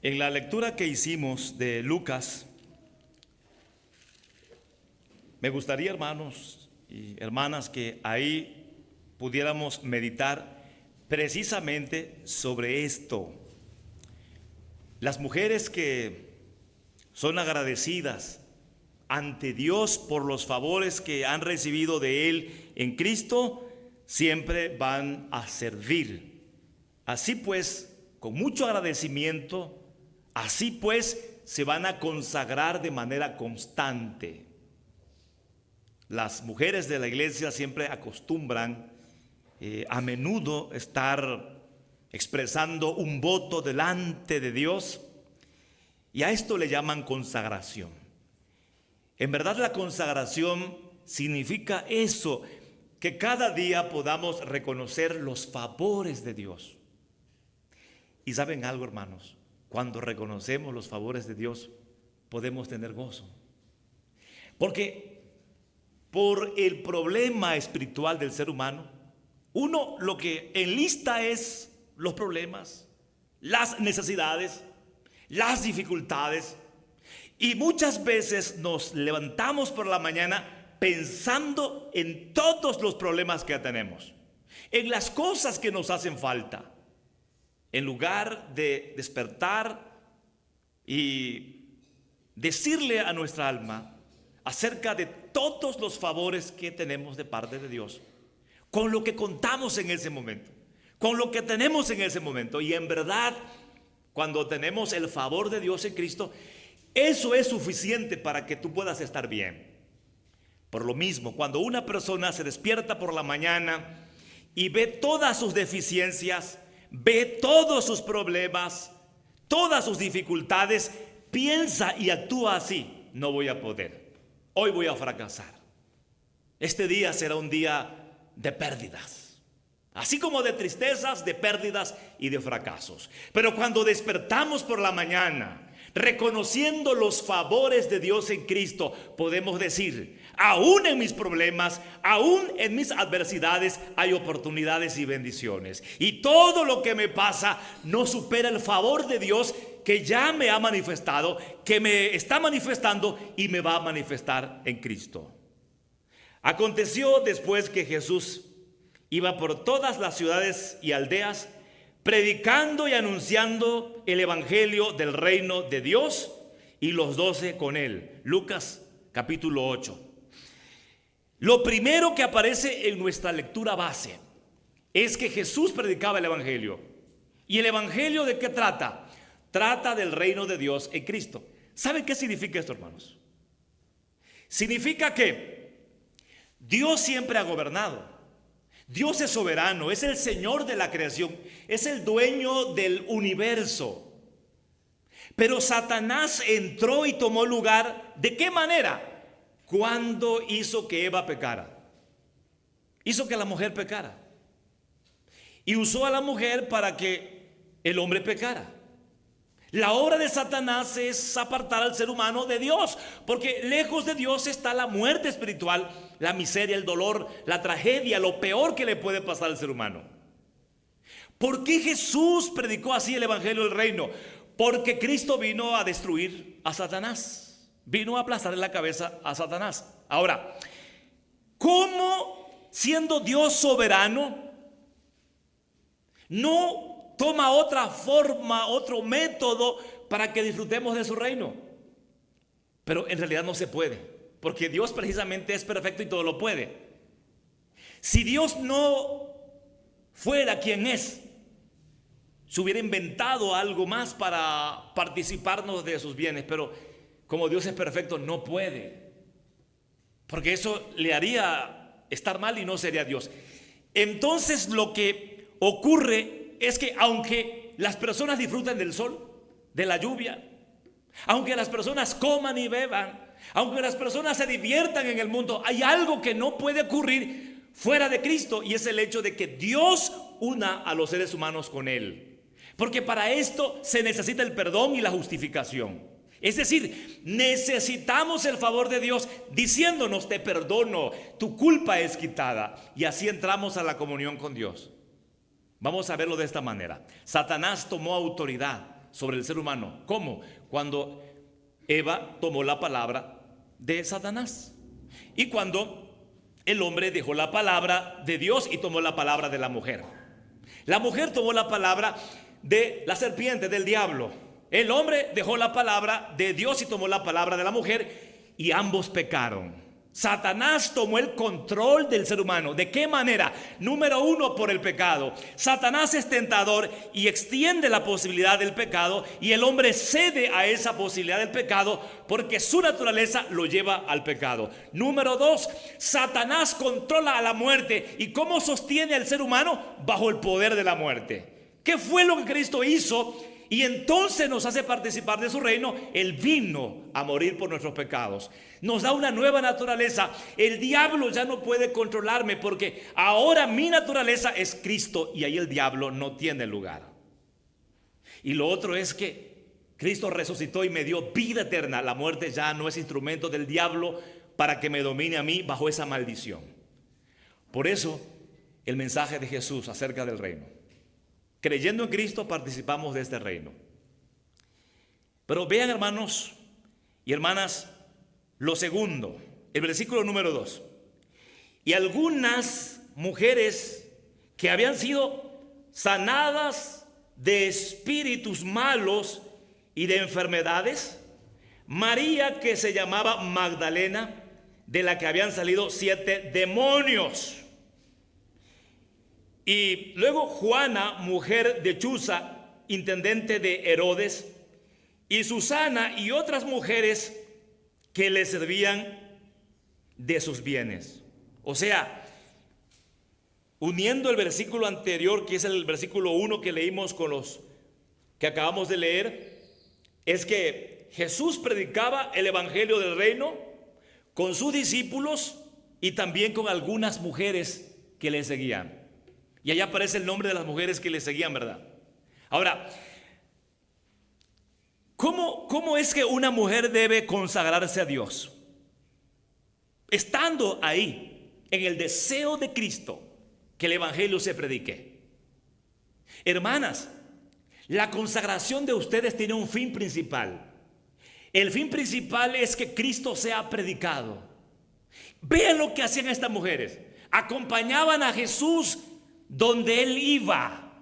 En la lectura que hicimos de Lucas, me gustaría, hermanos y hermanas, que ahí pudiéramos meditar precisamente sobre esto. Las mujeres que son agradecidas ante Dios por los favores que han recibido de Él en Cristo, siempre van a servir. Así pues, con mucho agradecimiento, así pues, se van a consagrar de manera constante. Las mujeres de la iglesia siempre acostumbran a menudo estar expresando un voto delante de Dios, y a esto le llaman consagración. En verdad, la consagración significa eso, que cada día podamos reconocer los favores de Dios. Y ¿saben algo, hermanos? Cuando reconocemos los favores de Dios, podemos tener gozo. Porque por el problema espiritual del ser humano, uno lo que enlista es los problemas, las necesidades, las dificultades, y muchas veces nos levantamos por la mañana pensando en todos los problemas que tenemos, en las cosas que nos hacen falta, en lugar de despertar y decirle a nuestra alma acerca de todos los favores que tenemos de parte de Dios, con lo que contamos en ese momento, con lo que tenemos en ese momento. Y en verdad, cuando tenemos el favor de Dios en Cristo, eso es suficiente para que tú puedas estar bien. Por lo mismo, cuando una persona se despierta por la mañana y ve todas sus deficiencias, ve todos sus problemas, todas sus dificultades, piensa y actúa así: no voy a poder, hoy voy a fracasar, este día será un día de pérdidas, así como de tristezas, de pérdidas y de fracasos. Pero cuando despertamos por la mañana reconociendo los favores de Dios en Cristo, podemos decir: aún en mis problemas, aún en mis adversidades, hay oportunidades y bendiciones. Y todo lo que me pasa no supera el favor de Dios, que ya me ha manifestado, que me está manifestando y me va a manifestar en Cristo. Aconteció después que Jesús iba por todas las ciudades y aldeas, predicando y anunciando el evangelio del reino de Dios, y los 12 con él. Lucas capítulo 8. Lo primero que aparece en nuestra lectura base es que Jesús predicaba el evangelio. ¿Y el evangelio de qué trata? Trata del reino de Dios en Cristo. ¿Saben qué significa esto, hermanos? Significa que Dios siempre ha gobernado. Dios es soberano, es el Señor de la creación, es el dueño del universo. Pero Satanás entró y tomó lugar. ¿De qué manera? Cuando hizo que Eva pecara, hizo que la mujer pecara, y usó a la mujer para que el hombre pecara. La obra de Satanás es apartar al ser humano de Dios, porque lejos de Dios está la muerte espiritual, la miseria, el dolor, la tragedia, lo peor que le puede pasar al ser humano. ¿Por qué Jesús predicó así el evangelio del reino? Porque Cristo vino a destruir a Satanás, vino a aplastar la cabeza a Satanás. Ahora, ¿cómo, siendo Dios soberano, no toma otra forma, otro método para que disfrutemos de su reino? Pero en realidad no se puede, porque Dios precisamente es perfecto y todo lo puede. Si Dios no fuera quien es, se hubiera inventado algo más para participarnos de sus bienes, pero como Dios es perfecto, no puede, porque eso le haría estar mal y no sería Dios. Entonces lo que ocurre es que aunque las personas disfruten del sol, de la lluvia, aunque las personas coman y beban, aunque las personas se diviertan en el mundo, hay algo que no puede ocurrir fuera de Cristo, y es el hecho de que Dios una a los seres humanos con Él. Porque para esto se necesita el perdón y la justificación. Es decir, necesitamos el favor de Dios diciéndonos: te perdono, tu culpa es quitada. Y así entramos a la comunión con Dios. Vamos a verlo de esta manera. Satanás tomó autoridad sobre el ser humano. ¿Cómo? Cuando Eva tomó la palabra de Satanás. Y cuando el hombre dejó la palabra de Dios y tomó la palabra de la mujer. La mujer tomó la palabra de la serpiente, del diablo. El hombre dejó la palabra de Dios y tomó la palabra de la mujer, y ambos pecaron. Satanás tomó el control del ser humano. ¿De qué manera? Número uno, por el pecado. Satanás es tentador y extiende la posibilidad del pecado, y el hombre cede a esa posibilidad del pecado porque su naturaleza lo lleva al pecado. Número dos, Satanás controla a la muerte. ¿Y cómo sostiene al ser humano? Bajo el poder de la muerte. ¿Qué fue lo que Cristo hizo? Y entonces nos hace participar de su reino. Él vino a morir por nuestros pecados. Nos da una nueva naturaleza. El diablo ya no puede controlarme, porque ahora mi naturaleza es Cristo, y ahí el diablo no tiene lugar. Y lo otro es que Cristo resucitó y me dio vida eterna. La muerte ya no es instrumento del diablo para que me domine a mí bajo esa maldición. Por eso el mensaje de Jesús acerca del reino. Creyendo en Cristo participamos de este reino. Pero vean, hermanos y hermanas, lo segundo, el versículo número 2. Y algunas mujeres que habían sido sanadas de espíritus malos y de enfermedades, María, que se llamaba Magdalena, de la que habían salido 7 demonios. Y luego Juana, mujer de Chuza, intendente de Herodes, y Susana y otras mujeres que le servían de sus bienes. O sea, uniendo el versículo anterior, que es el versículo 1 que leímos con los que acabamos de leer, es que Jesús predicaba el evangelio del reino con sus discípulos y también con algunas mujeres que le seguían. Y allá aparece el nombre de las mujeres que le seguían, ¿verdad? Ahora, ¿cómo es que una mujer debe consagrarse a Dios? Estando ahí, en el deseo de Cristo, que el evangelio se predique. Hermanas, la consagración de ustedes tiene un fin principal. El fin principal es que Cristo sea predicado. Vean lo que hacían estas mujeres. Acompañaban a Jesús donde él iba.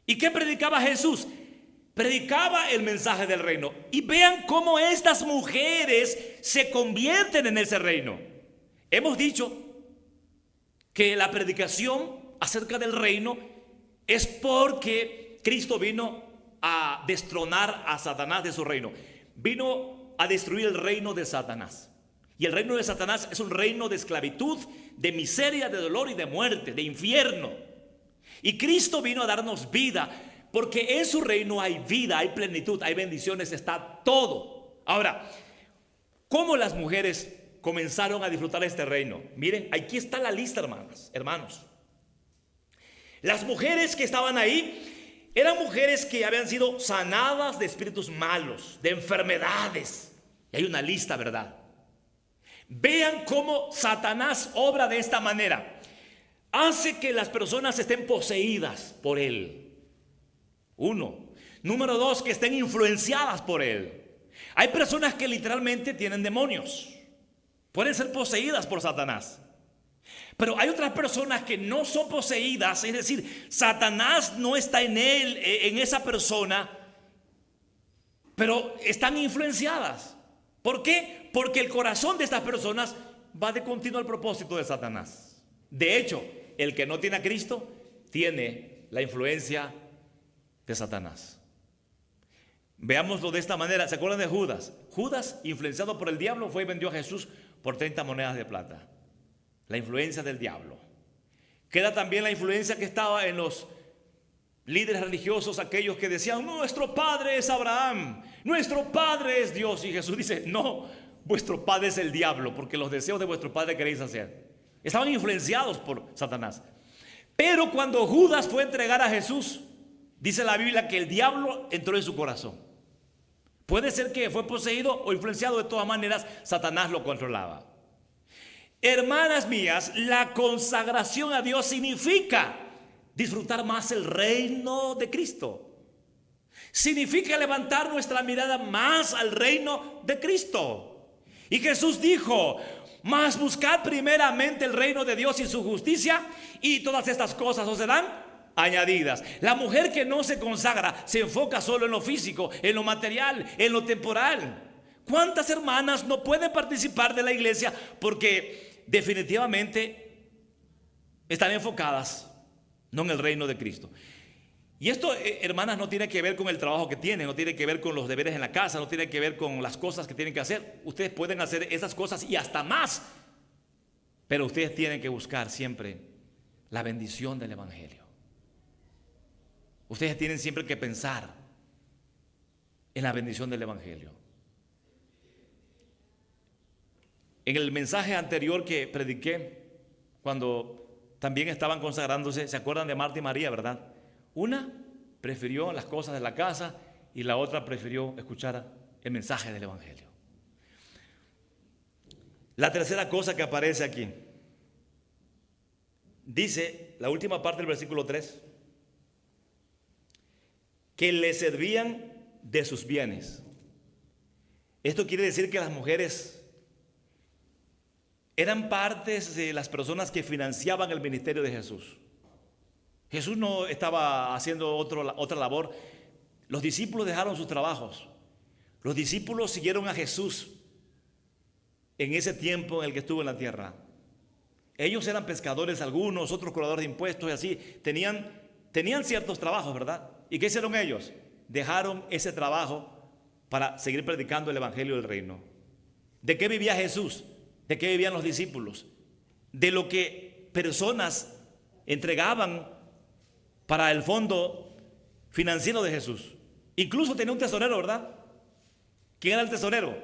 ¿Y qué predicaba Jesús? Predicaba el mensaje del reino. Y vean cómo estas mujeres se convierten en ese reino. Hemos dicho que la predicación acerca del reino es porque Cristo vino a destronar a Satanás de su reino. Vino a destruir el reino de Satanás. Y el reino de Satanás es un reino de esclavitud, de miseria, de dolor y de muerte, de infierno. Y Cristo vino a darnos vida, porque en su reino hay vida, hay plenitud, hay bendiciones, está todo. Ahora, ¿cómo las mujeres comenzaron a disfrutar este reino? Miren, aquí está la lista, hermanos. Las mujeres que estaban ahí eran mujeres que habían sido sanadas de espíritus malos, de enfermedades. Y hay una lista, ¿verdad? Vean cómo Satanás obra de esta manera. Hace que las personas estén poseídas por él. 1. Número 2, que estén influenciadas por él. Hay personas que literalmente tienen demonios. Pueden ser poseídas por Satanás. Pero hay otras personas que no son poseídas, es decir, Satanás no está en él, en esa persona, pero están influenciadas. ¿Por qué? Porque el corazón de estas personas va de continuo al propósito de Satanás. De hecho, el que no tiene a Cristo tiene la influencia de Satanás. Veámoslo de esta manera. ¿Se acuerdan de Judas? Judas, influenciado por el diablo, fue y vendió a Jesús por 30 monedas de plata. La influencia del diablo. Queda también la influencia que estaba en los líderes religiosos, aquellos que decían: nuestro padre es Abraham, nuestro padre es Dios. Y Jesús dice: no, vuestro padre es el diablo, porque los deseos de vuestro padre queréis hacer. Estaban influenciados por Satanás. Pero cuando Judas fue a entregar a Jesús, dice la Biblia que el diablo entró en su corazón. Puede ser que fue poseído o influenciado, de todas maneras Satanás lo controlaba. Hermanas mías, la consagración a Dios significa disfrutar más el reino de Cristo. significa levantar nuestra mirada más al reino de Cristo. Y Jesús dijo: mas buscad primeramente el reino de Dios y su justicia, y todas estas cosas os serán añadidas. La mujer que no se consagra se enfoca solo en lo físico, en lo material, en lo temporal. ¿Cuántas hermanas no pueden participar de la iglesia porque definitivamente están enfocadas no en el reino de Cristo? Y esto, hermanas, no tiene que ver con el trabajo que tienen, no tiene que ver con los deberes en la casa, no tiene que ver con las cosas que tienen que hacer. Ustedes pueden hacer esas cosas y hasta más, pero ustedes tienen que buscar siempre la bendición del evangelio. Ustedes tienen siempre que pensar en la bendición del evangelio. En el mensaje anterior que prediqué, cuando también estaban consagrándose, ¿se acuerdan de Marta y María, verdad? Una prefirió las cosas de la casa y la otra prefirió escuchar el mensaje del evangelio. La tercera cosa que aparece aquí, dice la última parte del versículo 3, que le servían de sus bienes. Esto quiere decir que las mujeres eran partes de las personas que financiaban el ministerio de Jesús. Jesús no estaba haciendo otra labor. Los discípulos dejaron sus trabajos. Los discípulos siguieron a Jesús en ese tiempo en el que estuvo en la tierra. Ellos eran pescadores algunos, otros cobradores de impuestos y así. Tenían ciertos trabajos, ¿verdad? ¿Y qué hicieron ellos? Dejaron ese trabajo para seguir predicando el evangelio del reino. ¿De qué vivía Jesús? ¿De qué vivían los discípulos? De lo que personas entregaban para el fondo financiero de Jesús. Incluso tenía un tesorero, ¿verdad? ¿Quién era el tesorero?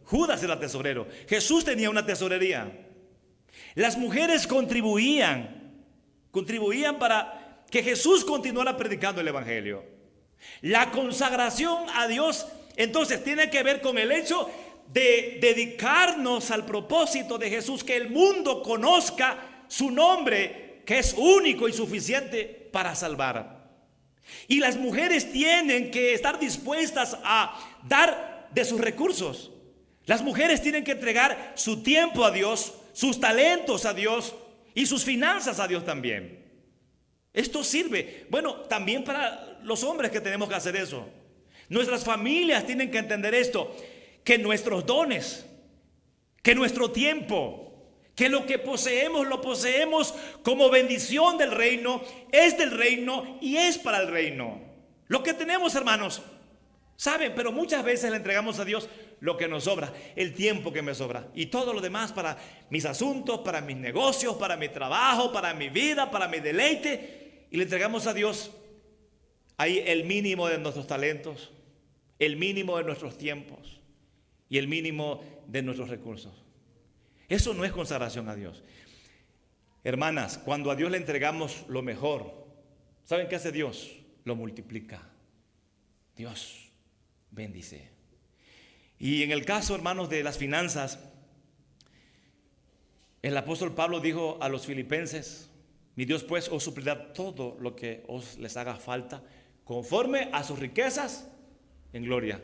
Judas era el tesorero. Jesús tenía una tesorería. Las mujeres contribuían para que Jesús continuara predicando el evangelio. La consagración a Dios entonces tiene que ver con el hecho de dedicarnos al propósito de Jesús, que el mundo conozca su nombre, que es único y suficiente para salvar. Y las mujeres tienen que estar dispuestas a dar de sus recursos. Las mujeres tienen que entregar su tiempo a Dios, sus talentos a Dios y sus finanzas a Dios también. Esto sirve, bueno, también para los hombres que tenemos que hacer eso. Nuestras familias tienen que entender esto, que nuestros dones, que nuestro tiempo, que lo que poseemos lo poseemos como bendición del reino, es del reino y es para el reino. Lo que tenemos, hermanos, saben, pero muchas veces le entregamos a Dios lo que nos sobra, el tiempo que me sobra y todo lo demás para mis asuntos, para mis negocios, para mi trabajo, para mi vida, para mi deleite, y le entregamos a Dios ahí el mínimo de nuestros talentos, el mínimo de nuestros tiempos y el mínimo de nuestros recursos. Eso no es consagración a Dios. Hermanas, cuando a Dios le entregamos lo mejor, ¿saben qué hace Dios? Lo multiplica. Dios bendice. Y en el caso, hermanos, de las finanzas, el apóstol Pablo dijo a los filipenses: mi Dios pues os suplirá todo lo que os les haga falta, conforme a sus riquezas en gloria.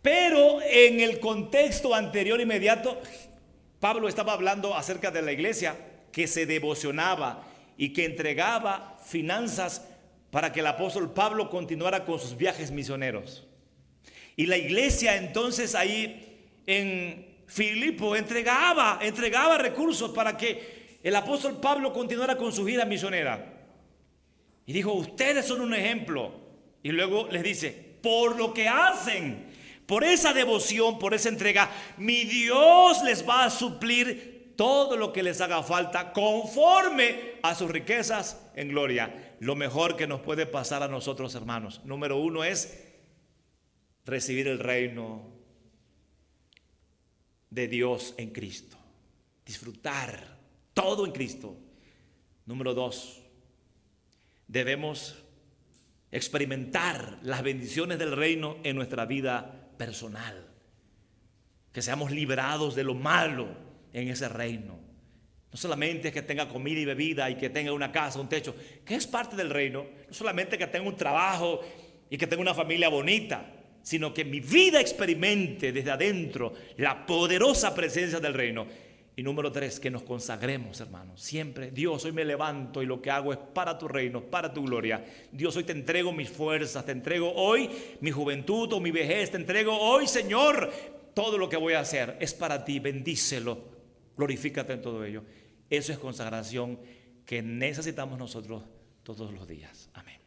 Pero en el contexto anterior inmediato, Pablo estaba hablando acerca de la iglesia que se devocionaba y que entregaba finanzas para que el apóstol Pablo continuara con sus viajes misioneros. Y la iglesia entonces ahí en Filipo entregaba recursos para que el apóstol Pablo continuara con su gira misionera. Y dijo: ustedes son un ejemplo. Y luego les dice: por lo que hacen, por esa devoción, por esa entrega, mi Dios les va a suplir todo lo que les haga falta conforme a sus riquezas en gloria. Lo mejor que nos puede pasar a nosotros, hermanos, número uno, es recibir el reino de Dios en Cristo. Disfrutar todo en Cristo. Número dos, debemos experimentar las bendiciones del reino en nuestra vida personal, que seamos liberados de lo malo en ese reino. No solamente que tenga comida y bebida y que tenga una casa, un techo, que es parte del reino. No solamente que tenga un trabajo y que tenga una familia bonita, sino que mi vida experimente desde adentro la poderosa presencia del reino. Y número 3, que nos consagremos, hermanos. Siempre, Dios, hoy me levanto y lo que hago es para tu reino, para tu gloria. Dios, hoy te entrego mis fuerzas, te entrego hoy mi juventud o mi vejez, te entrego hoy, Señor, todo lo que voy a hacer es para ti. Bendícelo, glorifícate en todo ello. Eso es consagración que necesitamos nosotros todos los días. Amén.